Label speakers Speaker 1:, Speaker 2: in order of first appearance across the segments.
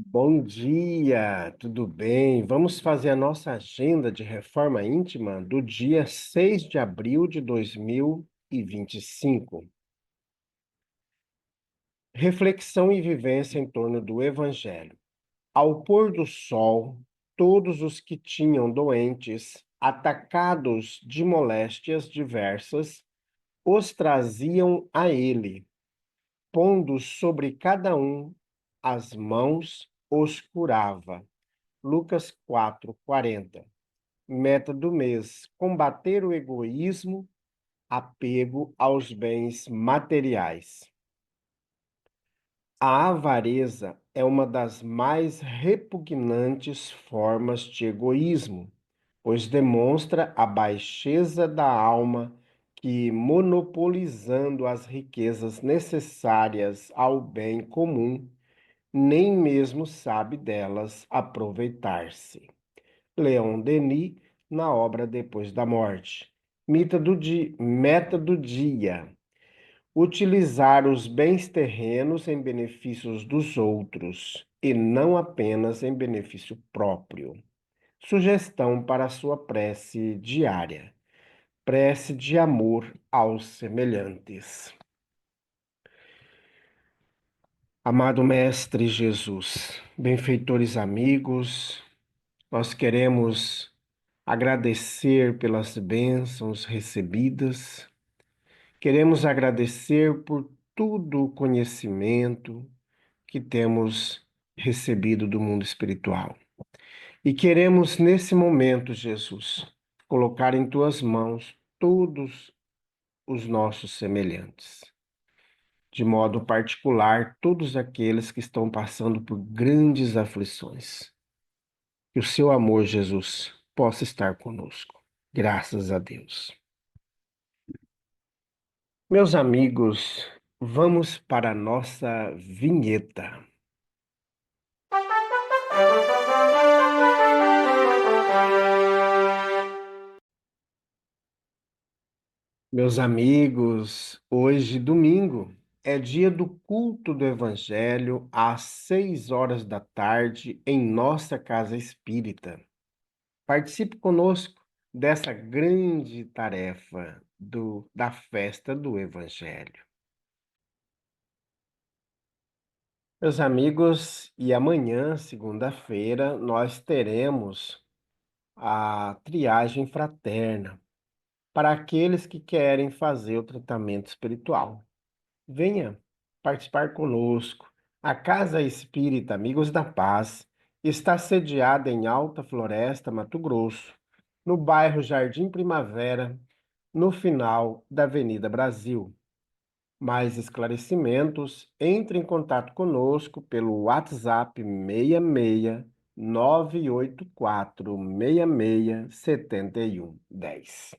Speaker 1: Bom dia, tudo bem? Vamos fazer a nossa agenda de reforma íntima do dia 6 de abril de 2025. Reflexão e vivência em torno do Evangelho. Ao pôr do sol, todos os que tinham doentes, atacados de moléstias diversas, os traziam a ele, pondo sobre cada um as mãos, os curava. Lucas 4:40. Meta do mês: combater o egoísmo, apego aos bens materiais. A avareza é uma das mais repugnantes formas de egoísmo, pois demonstra a baixeza da alma que, monopolizando as riquezas necessárias ao bem comum, nem mesmo sabe delas aproveitar-se. Leon Denis, na obra Depois da Morte. Meta do dia: utilizar os bens terrenos em benefícios dos outros e não apenas em benefício próprio. Sugestão para a sua prece diária: prece de amor aos semelhantes. Amado Mestre Jesus, benfeitores amigos, nós queremos agradecer pelas bênçãos recebidas, queremos agradecer por todo o conhecimento que temos recebido do mundo espiritual. E queremos, nesse momento, Jesus, colocar em tuas mãos todos os nossos semelhantes, de modo particular, todos aqueles que estão passando por grandes aflições. Que o seu amor, Jesus, possa estar conosco. Graças a Deus. Meus amigos, vamos para a nossa vinheta. Meus amigos, hoje, domingo, é dia do culto do Evangelho às 6 horas da tarde em nossa casa espírita. Participe conosco dessa grande tarefa da festa do Evangelho. Meus amigos, e amanhã, segunda-feira, nós teremos a triagem fraterna para aqueles que querem fazer o tratamento espiritual. Venha participar conosco. A Casa Espírita Amigos da Paz está sediada em Alta Floresta, Mato Grosso, no bairro Jardim Primavera, no final da Avenida Brasil. Mais esclarecimentos, entre em contato conosco pelo WhatsApp 66 984 66 7110.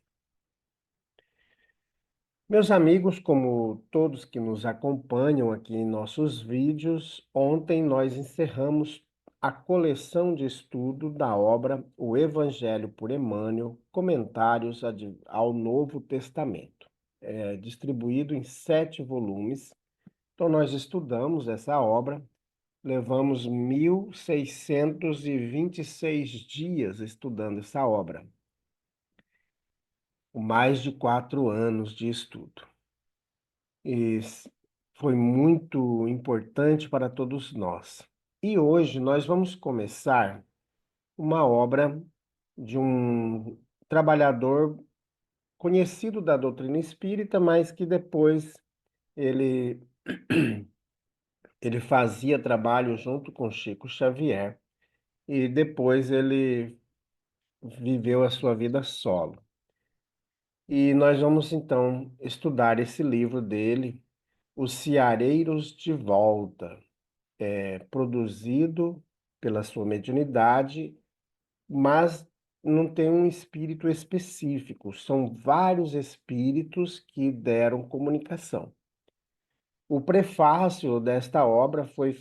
Speaker 1: Meus amigos, como todos que nos acompanham aqui em nossos vídeos, ontem nós encerramos a coleção de estudo da obra O Evangelho por Emmanuel, Comentários ao Novo Testamento, distribuído em 7 volumes. Então, nós estudamos essa obra, levamos 1.626 dias estudando essa obra, com mais de 4 anos de estudo. E foi muito importante para todos nós. E hoje nós vamos começar uma obra de um trabalhador conhecido da doutrina espírita, mas que depois ele, ele fazia trabalho junto com Chico Xavier e depois ele viveu a sua vida solo. E nós vamos então estudar esse livro dele, Os Ceareiros de Volta, produzido pela sua mediunidade, mas não tem um espírito específico, são vários espíritos que deram comunicação. O prefácio desta obra foi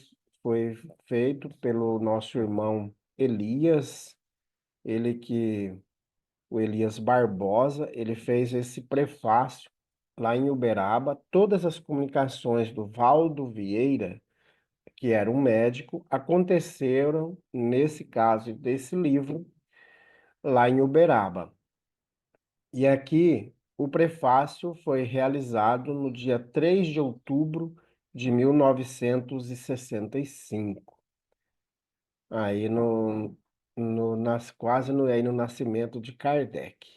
Speaker 1: feito pelo nosso irmão Elias, o Elias Barbosa, ele fez esse prefácio lá em Uberaba. Todas as comunicações do Valdo Vieira que era um médico, aconteceram, nesse caso desse livro, lá em Uberaba. E aqui o prefácio foi realizado no dia 3 de outubro de 1965, aí quase aí no nascimento de Kardec.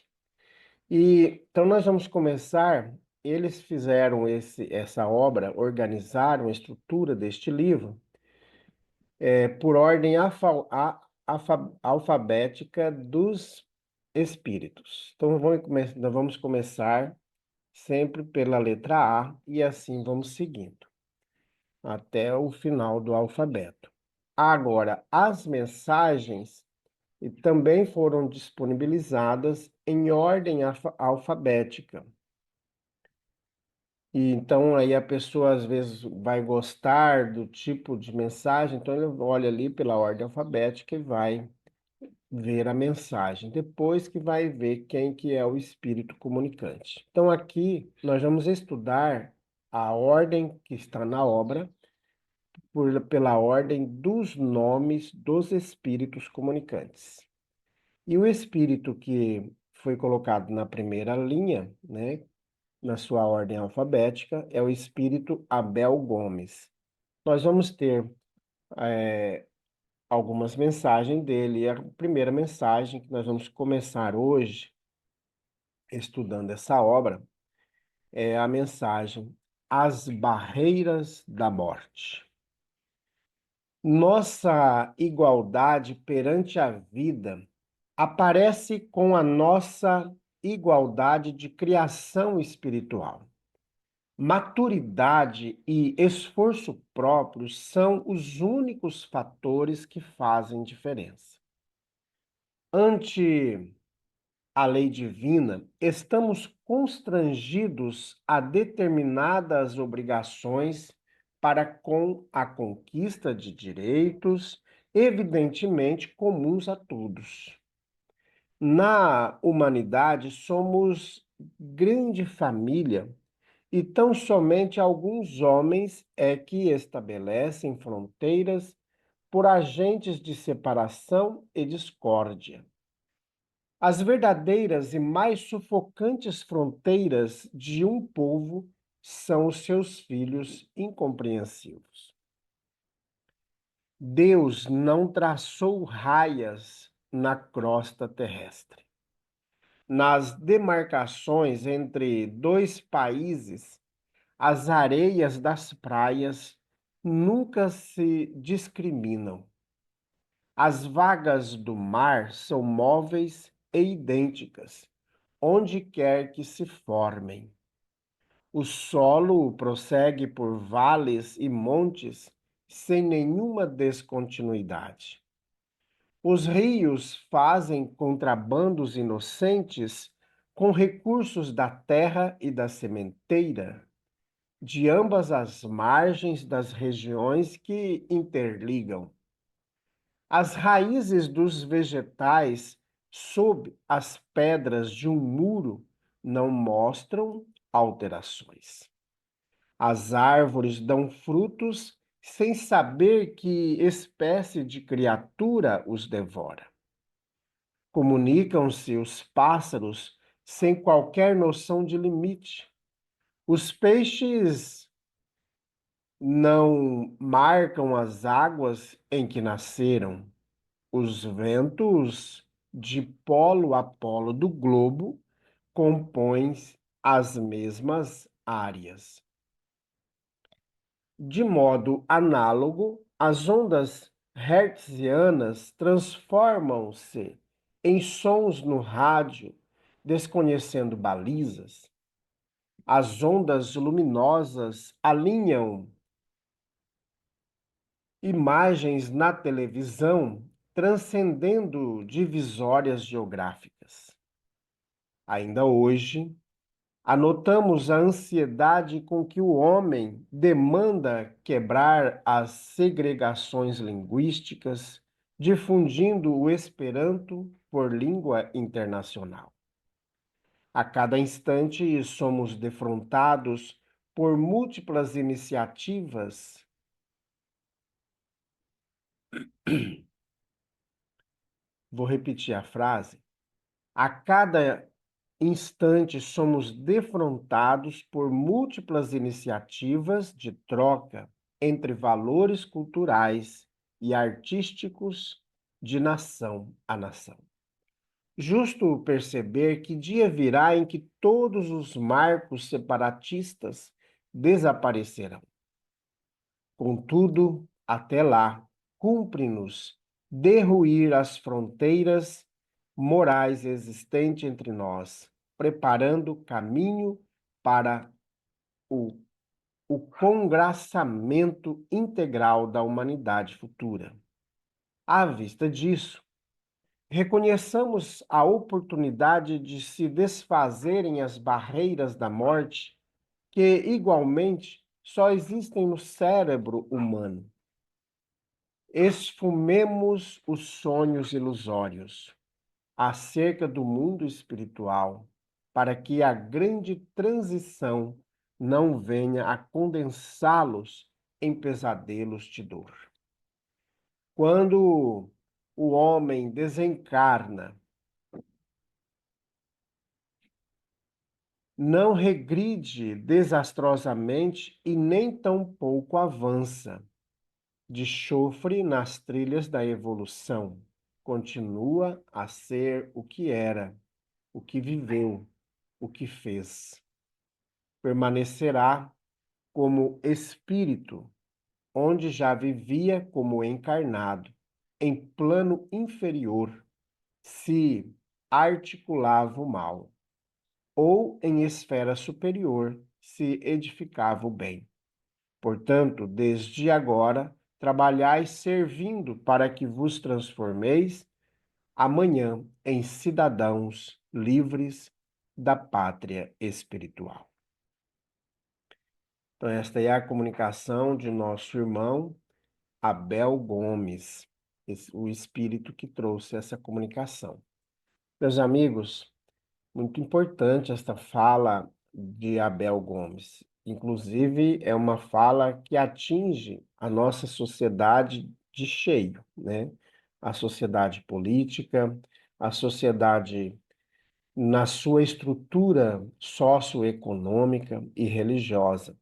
Speaker 1: E então nós vamos começar. Eles fizeram essa obra, organizaram a estrutura deste livro por ordem alfabética dos espíritos. Então nós vamos começar sempre pela letra A e assim vamos seguindo até o final do alfabeto. Agora, as mensagens também foram disponibilizadas em ordem alfabética. E então aí a pessoa às vezes vai gostar do tipo de mensagem, então ele olha ali pela ordem alfabética e vai ver a mensagem, depois que vai ver quem que é o espírito comunicante. Então aqui nós vamos estudar a ordem que está na obra, pela ordem dos nomes dos espíritos comunicantes. E o espírito que foi colocado na primeira linha, né, na sua ordem alfabética, é o espírito Abel Gomes. Nós vamos ter algumas mensagens dele. E a primeira mensagem que nós vamos começar hoje, estudando essa obra, é a mensagem As Barreiras da Morte. Nossa igualdade perante a vida aparece com a nossa igualdade de criação espiritual. Maturidade e esforço próprio são os únicos fatores que fazem diferença. Ante a lei divina, estamos constrangidos a determinadas obrigações para com a conquista de direitos, evidentemente comuns a todos. Na humanidade, somos grande família e tão somente alguns homens é que estabelecem fronteiras por agentes de separação e discórdia. As verdadeiras e mais sufocantes fronteiras de um povo são os seus filhos incompreensivos. Deus não traçou raias na crosta terrestre. Nas demarcações entre dois países, as areias das praias nunca se discriminam. As vagas do mar são móveis e idênticas, onde quer que se formem. O solo prossegue por vales e montes sem nenhuma descontinuidade. Os rios fazem contrabandos inocentes com recursos da terra e da sementeira, de ambas as margens das regiões que interligam. As raízes dos vegetais sob as pedras de um muro não mostram alterações. As árvores dão frutos sem saber que espécie de criatura os devora. Comunicam-se os pássaros sem qualquer noção de limite. Os peixes não marcam as águas em que nasceram. Os ventos de polo a polo do globo compõem as mesmas áreas. De modo análogo, as ondas hertzianas transformam-se em sons no rádio, desconhecendo balizas. As ondas luminosas alinham imagens na televisão, transcendendo divisórias geográficas. Ainda hoje, anotamos a ansiedade com que o homem demanda quebrar as segregações linguísticas, difundindo o Esperanto por língua internacional. A cada instante somos defrontados por múltiplas iniciativas Vou repetir a frase. A cada instante somos defrontados por múltiplas iniciativas de troca entre valores culturais e artísticos de nação a nação. Justo perceber que dia virá em que todos os marcos separatistas desaparecerão. Contudo, até lá, cumpre-nos derruir as fronteiras morais existentes entre nós, preparando caminho para o, o congraçamento integral da humanidade futura. À vista disso, reconheçamos a oportunidade de se desfazerem as barreiras da morte, que igualmente só existem no cérebro humano. Esfumemos os sonhos ilusórios acerca do mundo espiritual, para que a grande transição não venha a condensá-los em pesadelos de dor. Quando o homem desencarna, não regride desastrosamente e nem tampouco avança de chofre nas trilhas da evolução. Continua a ser o que era, o que viveu, o que fez. Permanecerá como espírito, onde já vivia como encarnado, em plano inferior, se articulava o mal, ou em esfera superior, se edificava o bem. Portanto, desde agora, trabalhais servindo para que vos transformeis amanhã em cidadãos livres da pátria espiritual. Então, esta é a comunicação de nosso irmão Abel Gomes, o espírito que trouxe essa comunicação. Meus amigos, muito importante esta fala de Abel Gomes. Inclusive, é uma fala que atinge a nossa sociedade de cheio, né? A sociedade política, a sociedade na sua estrutura socioeconômica e religiosa.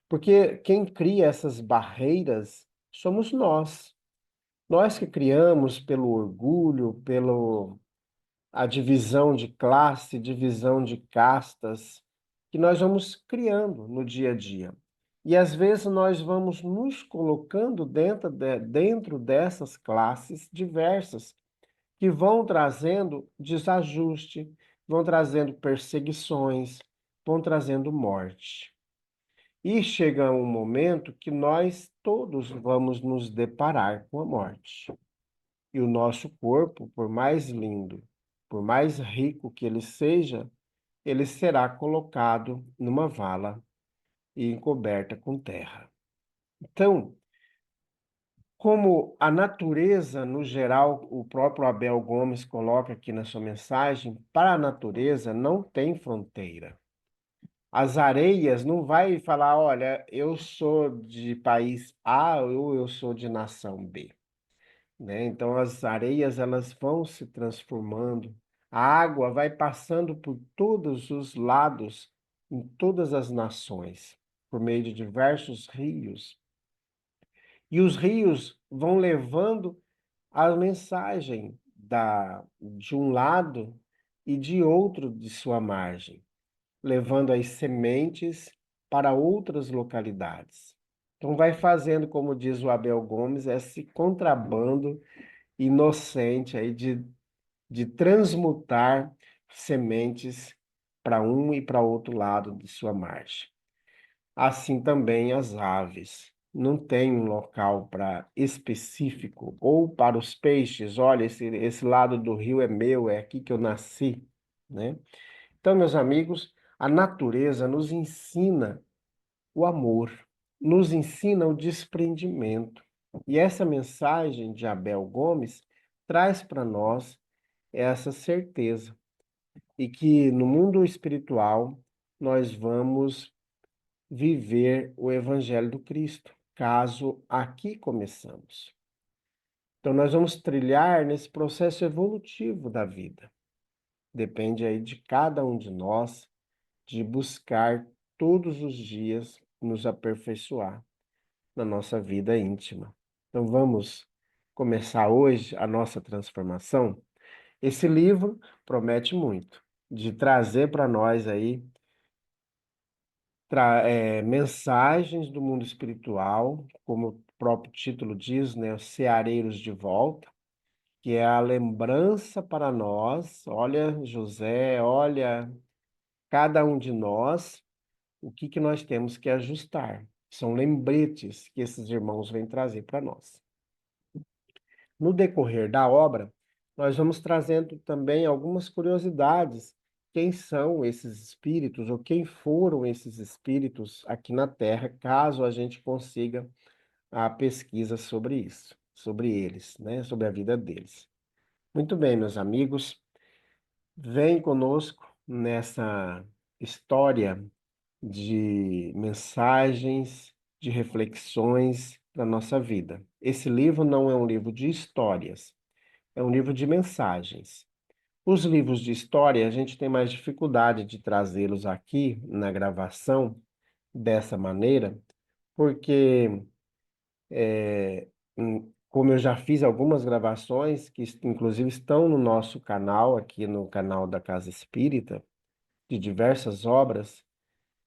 Speaker 1: Porque quem cria essas barreiras somos nós. Nós que criamos pelo orgulho, pelo a divisão de classe, divisão de castas, que nós vamos criando no dia a dia. E às vezes nós vamos nos colocando dentro dessas classes diversas, que vão trazendo desajuste, vão trazendo perseguições, vão trazendo morte. E chega um momento que nós todos vamos nos deparar com a morte. E o nosso corpo, por mais lindo, por mais rico que ele seja, ele será colocado numa vala e encoberta com terra. Então, como a natureza, no geral, o próprio Abel Gomes coloca aqui na sua mensagem, para a natureza não tem fronteira. As areias não vai falar, olha, eu sou de país A ou eu sou de nação B. Né? Então as areias elas vão se transformando, a água vai passando por todos os lados, em todas as nações, por meio de diversos rios. E os rios vão levando a mensagem de um lado e de outro de sua margem, levando as sementes para outras localidades. Então vai fazendo, como diz o Abel Gomes, esse contrabando inocente aí de transmutar sementes para um e para outro lado de sua margem. Assim também as aves. Não tem um local para específico, ou para os peixes, olha, esse lado do rio é meu, é aqui que eu nasci, né? Então, meus amigos, a natureza nos ensina o amor, nos ensina o desprendimento. E essa mensagem de Abel Gomes traz para nós essa certeza e que no mundo espiritual nós vamos viver o Evangelho do Cristo, caso aqui começamos. Então, nós vamos trilhar nesse processo evolutivo da vida. Depende aí de cada um de nós, de buscar todos os dias nos aperfeiçoar na nossa vida íntima. Então, vamos começar hoje a nossa transformação. Esse livro promete muito, de trazer para nós aí mensagens do mundo espiritual, como o próprio título diz, né, os ceareiros de volta, que é a lembrança para nós, olha José, olha cada um de nós, o que que nós temos que ajustar. São lembretes que esses irmãos vêm trazer para nós. No decorrer da obra, nós vamos trazendo também algumas curiosidades. Quem são esses espíritos ou quem foram esses espíritos aqui na Terra, caso a gente consiga a pesquisa sobre isso, sobre eles, né? Sobre a vida deles. Muito bem, meus amigos, vem conosco nessa história de mensagens, de reflexões da nossa vida. Esse livro não é um livro de histórias, é um livro de mensagens. Os livros de história, a gente tem mais dificuldade de trazê-los aqui na gravação dessa maneira, porque, como eu já fiz algumas gravações, que inclusive estão no nosso canal, aqui no canal da Casa Espírita, de diversas obras,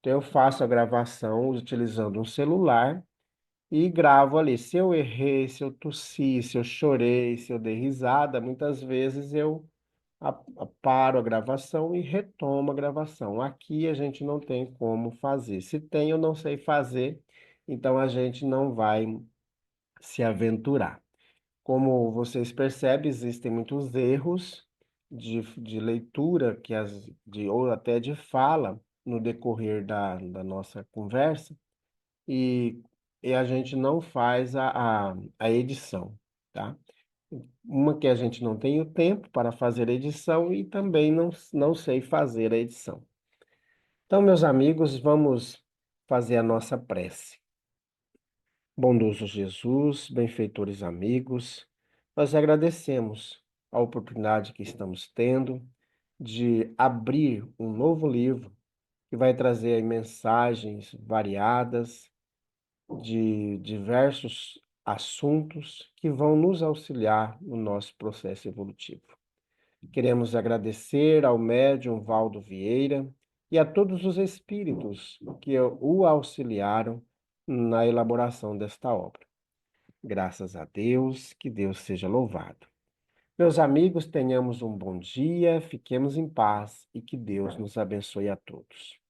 Speaker 1: então eu faço a gravação utilizando um celular e gravo ali. Se eu errei, se eu tossi, se eu chorei, se eu dei risada, muitas vezes eu paro a gravação e retomo a gravação. Aqui a gente não tem como fazer. Se tem, eu não sei fazer, então a gente não vai se aventurar. Como vocês percebem, existem muitos erros de leitura ou até de fala no decorrer da nossa conversa e, e a gente não faz a edição, tá? Uma que a gente não tem o tempo para fazer a edição e também não sei fazer a edição. Então, meus amigos, vamos fazer a nossa prece. Bondoso Jesus, benfeitores amigos, nós agradecemos a oportunidade que estamos tendo de abrir um novo livro que vai trazer aí mensagens variadas de diversos assuntos que vão nos auxiliar no nosso processo evolutivo. Queremos agradecer ao médium Valdo Vieira e a todos os espíritos que o auxiliaram na elaboração desta obra. Graças a Deus, que Deus seja louvado. Meus amigos, tenhamos um bom dia, fiquemos em paz e que Deus nos abençoe a todos.